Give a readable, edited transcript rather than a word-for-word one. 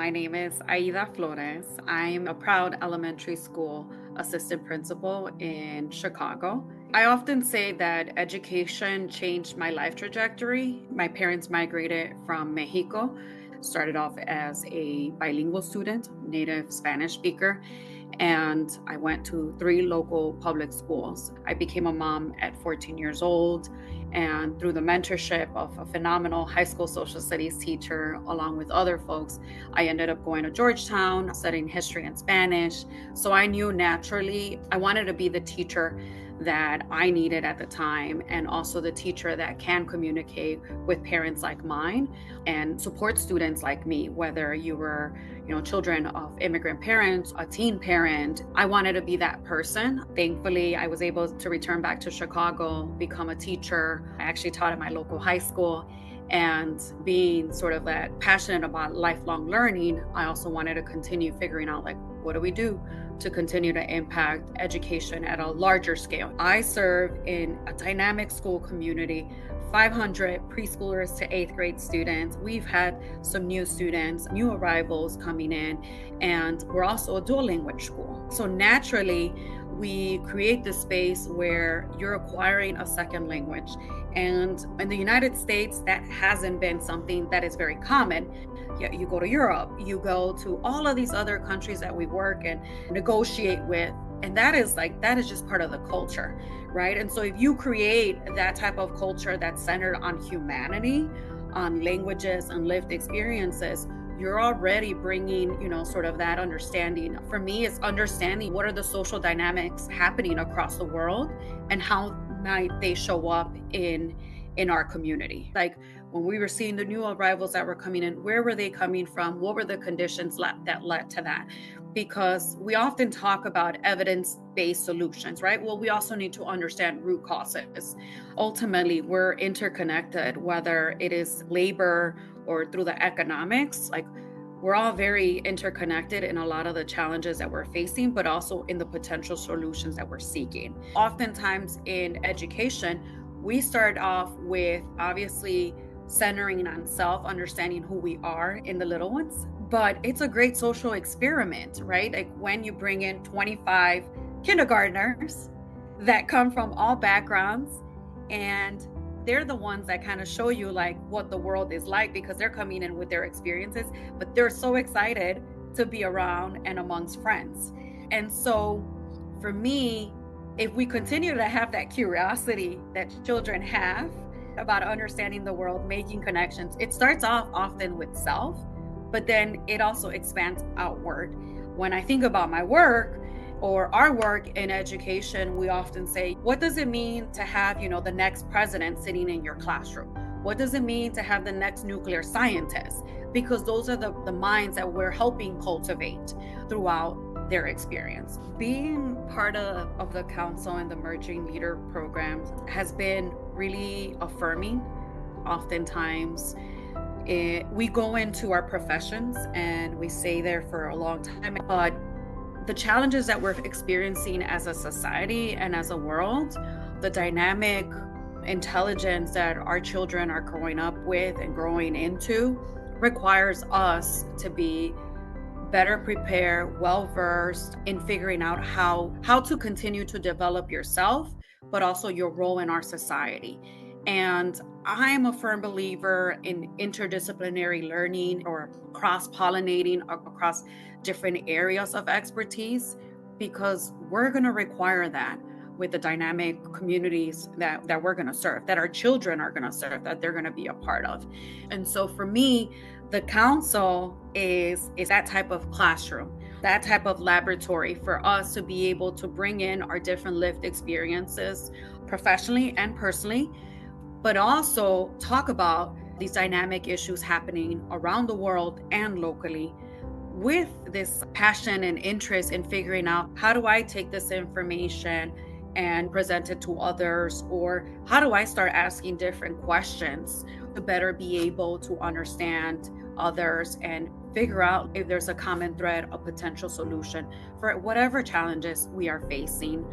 My name is Aida Flores. I'm a proud elementary school assistant principal in Chicago. I often say that education changed my life trajectory. My parents migrated from Mexico, started off as a bilingual student, native Spanish speaker, and I went to three local public schools. I became a mom at 14 years old, and through the mentorship of a phenomenal high school social studies teacher, along with other folks, I ended up going to Georgetown, studying history and Spanish. So I knew naturally I wanted to be the teacher that I needed at the time, and also the teacher that can communicate with parents like mine and support students like me, whether you were, children of immigrant parents, a teen parent. I wanted to be that person. Thankfully, I was able to return back to Chicago, become a teacher. I actually taught at my local high school. And being sort of that passionate about lifelong learning, I also wanted to continue figuring out, like, what do we do to continue to impact education at a larger scale? I serve in a dynamic school community, 500 preschoolers to eighth grade students. We've had some new students, new arrivals coming in, and we're also a dual language school. So naturally, we create this space where you're acquiring a second language. And in the United States, that hasn't been something that is very common. You go to Europe, you go to all of these other countries that we work and negotiate with, and that is just part of the culture, right? And so if you create that type of culture that's centered on humanity, on languages and lived experiences, you're already bringing, sort of that understanding. For me, it's understanding what are the social dynamics happening across the world and how might they show up in our community. Like when we were seeing the new arrivals that were coming in, where were they coming from? What were the conditions that led to that? Because we often talk about evidence-based solutions, right? Well, we also need to understand root causes. Ultimately, we're interconnected, whether it is labor or through the economics. Like, we're all very interconnected in a lot of the challenges that we're facing, but also in the potential solutions that we're seeking. Oftentimes in education, we start off with obviously centering on self, understanding who we are in the little ones, but it's a great social experiment, right? Like when you bring in 25 kindergartners that come from all backgrounds, and they're the ones that kind of show you like what the world is like, because they're coming in with their experiences, but they're so excited to be around and amongst friends. And so for me, if we continue to have that curiosity that children have about understanding the world, making connections, it starts off often with self, but then it also expands outward. When I think about my work or our work in education, we often say, what does it mean to have, the next president sitting in your classroom? What does it mean to have the next nuclear scientist? Because those are the minds that we're helping cultivate throughout their experience. Being part of the council and the Emerging Leader programs has been really affirming. Oftentimes, we go into our professions and we stay there for a long time, but the challenges that we're experiencing as a society and as a world, the dynamic intelligence that our children are growing up with and growing into, requires us to be better prepared, well-versed in figuring out how to continue to develop yourself, but also your role in our society. And I'm a firm believer in interdisciplinary learning or cross-pollinating across different areas of expertise, because we're going to require that with the dynamic communities that we're going to serve, that our children are going to serve, that they're going to be a part of. And so for me, the council is that type of classroom, that type of laboratory for us to be able to bring in our different lived experiences professionally and personally, but also talk about these dynamic issues happening around the world and locally, with this passion and interest in figuring out, how do I take this information and present it to others? Or how do I start asking different questions to better be able to understand others and figure out if there's a common thread, a potential solution for whatever challenges we are facing?